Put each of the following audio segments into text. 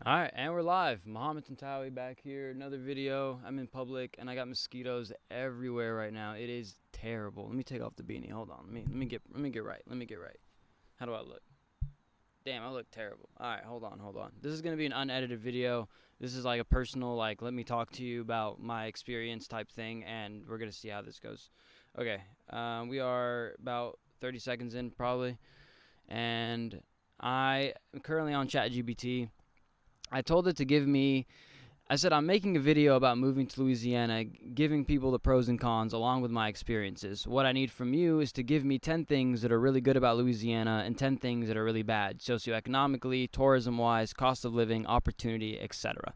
Alright, and we're live. Mohammed Tantawi back here. Another video. I'm in public and I got mosquitoes everywhere right now. It is terrible. Let me take off the beanie. Hold on. Let me get right. Let me get right. How do I look? Damn, I look terrible. Alright, hold on. This is gonna be an unedited video. This is like a personal, like, let me talk to you about my experience type thing, and we're gonna see how this goes. Okay. We are about 30 seconds in probably. And I am currently on ChatGPT. I told it to give me. I said I'm making a video about moving to Louisiana, giving people the pros and cons along with my experiences. What I need from you is to give me 10 things that are really good about Louisiana and 10 things that are really bad, socioeconomically, tourism-wise, cost of living, opportunity, etc.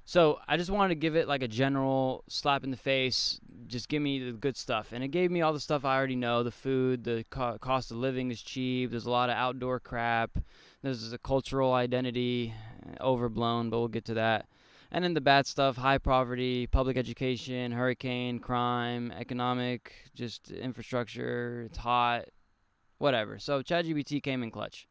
So I just wanted to give it like a general slap in the face. Just give me the good stuff, and it gave me all the stuff I already know. The food, the cost of living is cheap. There's a lot of outdoor crap. There's a cultural identity, overblown, but we'll get to that. And then the bad stuff: high poverty, public education, hurricane, crime, economic, just infrastructure. It's hot, whatever. So ChatGPT came in clutch.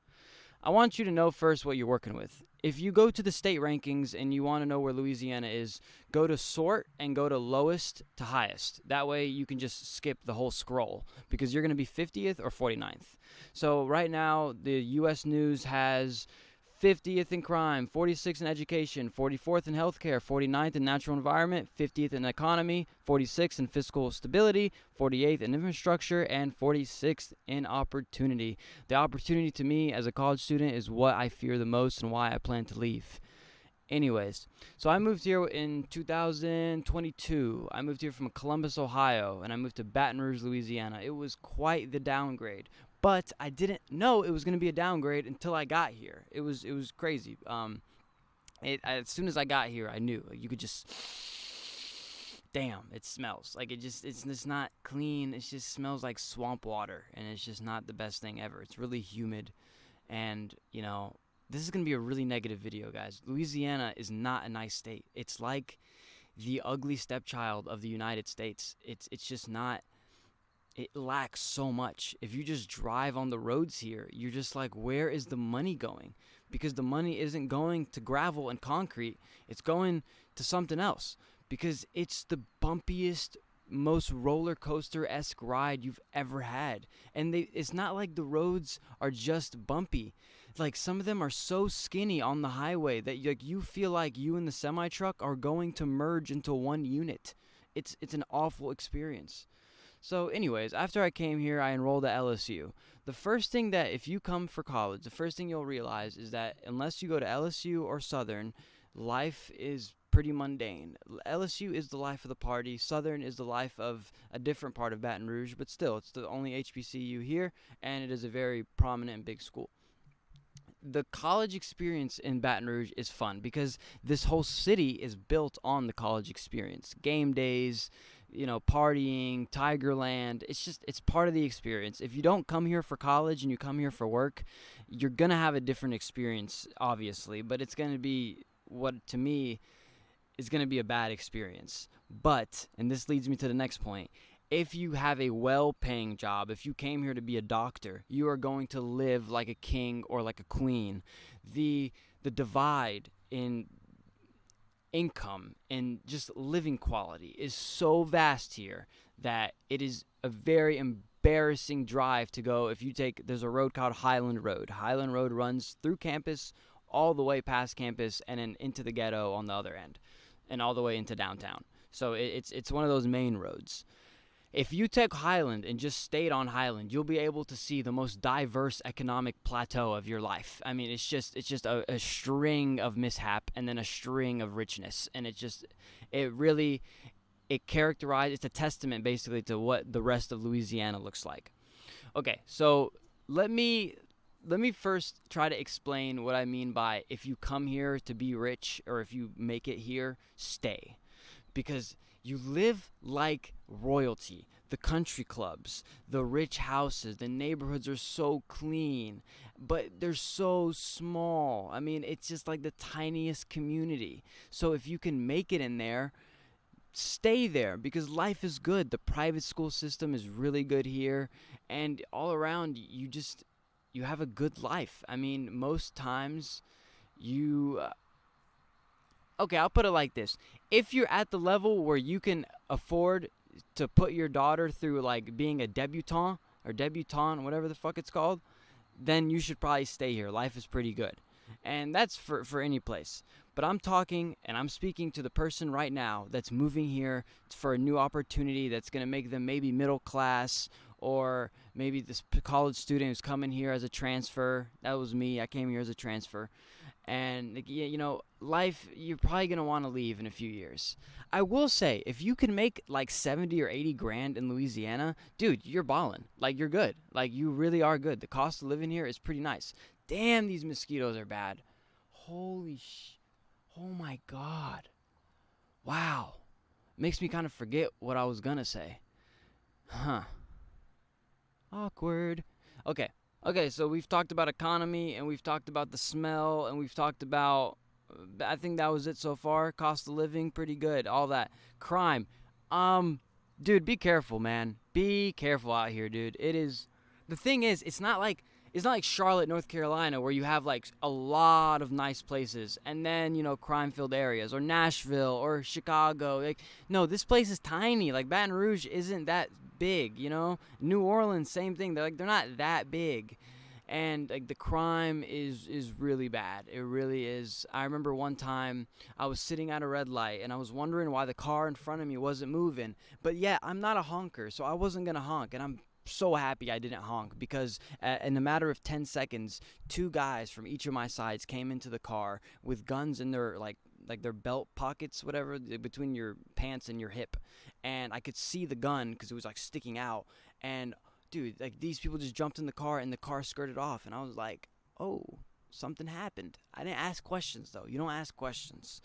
I want you to know first what you're working with. If you go to the state rankings and you want to know where Louisiana is, go to sort and go to lowest to highest. That way you can just skip the whole scroll because you're going to be 50th or 49th. So right now the US News has 50th in crime, 46th in education, 44th in healthcare, 49th in natural environment, 50th in economy, 46th in fiscal stability, 48th in infrastructure, and 46th in opportunity. The opportunity to me as a college student is what I fear the most and why I plan to leave. Anyways, so I moved here in 2022. I moved here from Columbus, Ohio, and I moved to Baton Rouge, Louisiana. It was quite the downgrade, but I didn't know it was going to be a downgrade until I got here. It was crazy. As soon as I got here, I knew you could just. Damn, it smells like it's just not clean. It just smells like swamp water, and it's just not the best thing ever. It's really humid, and this is going to be a really negative video, guys. Louisiana is not a nice state. It's like the ugly stepchild of the United States. It's just not. It lacks so much. If you just drive on the roads here, you're just like, where is the money going? Because the money isn't going to gravel and concrete. It's going to something else. Because it's the bumpiest, most roller coaster-esque ride you've ever had. And it's not like the roads are just bumpy. Like, some of them are so skinny on the highway that you feel like you and the semi truck are going to merge into one unit. It's an awful experience. So, anyways, after I came here, I enrolled at LSU. The first thing that, if you come for college, the first thing you'll realize is that unless you go to LSU or Southern, life is pretty mundane. LSU is the life of the party. Southern is the life of a different part of Baton Rouge, but still, it's the only HBCU here, and it is a very prominent and big school. The college experience in Baton Rouge is fun because this whole city is built on the college experience. Game days, partying, Tigerland. It's part of the experience. If you don't come here for college and you come here for work, you're going to have a different experience, obviously, but it's going to be what to me is going to be a bad experience. But, and this leads me to the next point, if you have a well-paying job, if you came here to be a doctor, you are going to live like a king or like a queen. The divide in income and just living quality is so vast here that it is a very embarrassing drive to go. If you take, there's a road called Highland Road. Highland Road runs through campus, all the way past campus, and then into the ghetto on the other end, and all the way into downtown. So it's one of those main roads. If you take Highland and just stayed on Highland, you'll be able to see the most diverse economic plateau of your life. I mean, it's just a string of mishap and then a string of richness, and it really characterizes. It's a testament basically to what the rest of Louisiana looks like. Okay, so let me first try to explain what I mean by if you come here to be rich or if you make it here, stay. Because you live like royalty. The country clubs, the rich houses, the neighborhoods are so clean, but they're so small. I mean, it's just like the tiniest community. So if you can make it in there, stay there because life is good. The private school system is really good here, and all around you have a good life. I mean, most times you okay, I'll put it like this. If you're at the level where you can afford to put your daughter through like being a debutante, whatever the fuck it's called, then you should probably stay here. Life is pretty good. And that's for any place. But I'm talking and I'm speaking to the person right now that's moving here for a new opportunity that's going to make them maybe middle class, or maybe this college student who's coming here as a transfer. That was me. I came here as a transfer. And life, you're probably going to want to leave in a few years. I will say, if you can make like 70 or 80 grand in Louisiana, dude, you're balling. Like, you're good. Like, you really are good. The cost of living here is pretty nice. Damn, these mosquitoes are bad. Holy oh my god. Wow. Makes me kind of forget what I was going to say. Huh. Awkward. Okay, so we've talked about economy, and we've talked about the smell, and we've talked about, I think that was it so far. Cost of living, pretty good. All that. Crime. Dude, be careful, man. Be careful out here, dude. The thing is, it's not like Charlotte, North Carolina, where you have like a lot of nice places and then, crime-filled areas, or Nashville or Chicago. Like, no, this place is tiny. Like, Baton Rouge isn't that big, New Orleans, same thing. They're not that big. And like, the crime is really bad. It really is. I remember one time I was sitting at a red light and I was wondering why the car in front of me wasn't moving. But yeah, I'm not a honker, so I wasn't gonna honk, and I'm so happy I didn't honk, because in a matter of 10 seconds, two guys from each of my sides came into the car with guns in their like their belt pockets, whatever, between your pants and your hip, and I could see the gun because it was like sticking out. And dude, like, these people just jumped in the car and the car skirted off, and I was like, oh, something happened. I didn't ask questions, though. You don't ask questions.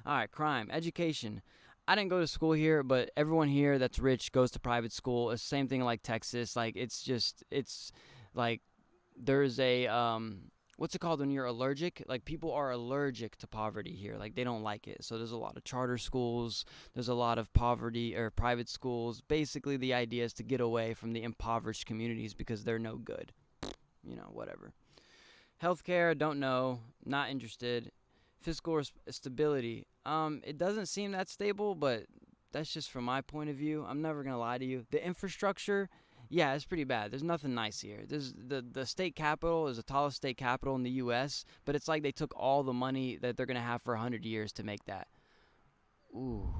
All right, crime, education. I didn't go to school here, but everyone here that's rich goes to private school. It's the same thing like Texas. Like, it's like, there's a, what's it called when you're allergic? Like, people are allergic to poverty here. Like, they don't like it. So there's a lot of charter schools. There's a lot of poverty or private schools. Basically, the idea is to get away from the impoverished communities because they're no good. Whatever. Healthcare, don't know. Not interested. Fiscal stability. It doesn't seem that stable, but that's just from my point of view. I'm never going to lie to you. The infrastructure, yeah, it's pretty bad. There's nothing nice here. There's the state capital is the tallest state capital in the U.S., but it's like they took all the money that they're going to have for 100 years to make that. Ooh.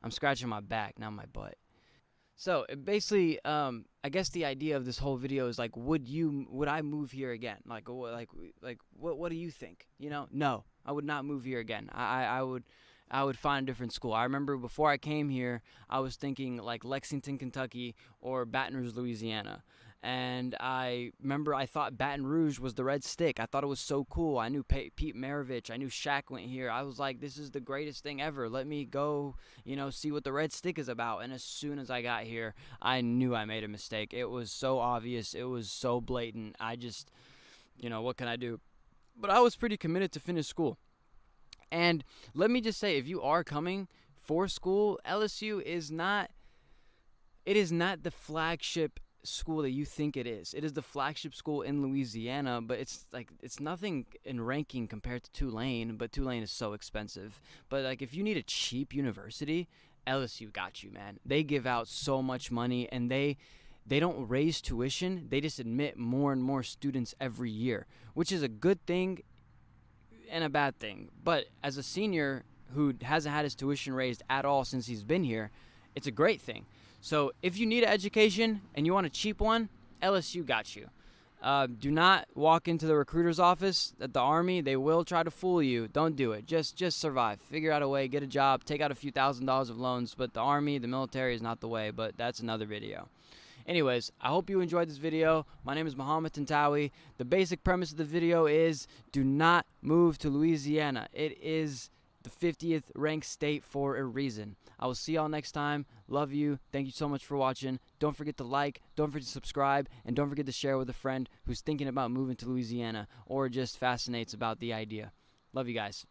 I'm scratching my back, not my butt. So basically, I guess the idea of this whole video is like, would I move here again? Like what do you think? No, I would not move here again. I would find a different school. I remember before I came here, I was thinking like Lexington, Kentucky, or Baton Rouge, Louisiana. And I remember I thought Baton Rouge was the red stick. I thought it was so cool. I knew Pete Maravich. I knew Shaq went here. I was like, this is the greatest thing ever. Let me go, see what the red stick is about. And as soon as I got here, I knew I made a mistake. It was so obvious. It was so blatant. I just, what can I do? But I was pretty committed to finish school. And let me just say, if you are coming for school, LSU is not the flagship school that you think it is. It is the flagship school in Louisiana, but it's nothing in ranking compared to Tulane, but Tulane is so expensive. But like, if you need a cheap university, LSU got you, man. They give out so much money, and they don't raise tuition. They just admit more and more students every year, which is a good thing and a bad thing. But as a senior who hasn't had his tuition raised at all since he's been here, it's a great thing. So if you need an education and you want a cheap one, LSU got you. Do not walk into the recruiter's office at the Army. They will try to fool you. Don't do it. Just survive. Figure out a way. Get a job. Take out a few $1,000s of loans. But the Army, the military is not the way. But that's another video. Anyways, I hope you enjoyed this video. My name is Muhammad Tantawi. The basic premise of the video is do not move to Louisiana. It is the 50th ranked state for a reason. I will see y'all next time. Love you. Thank you so much for watching. Don't forget to like, don't forget to subscribe, and don't forget to share with a friend who's thinking about moving to Louisiana or just fascinates about the idea. Love you guys.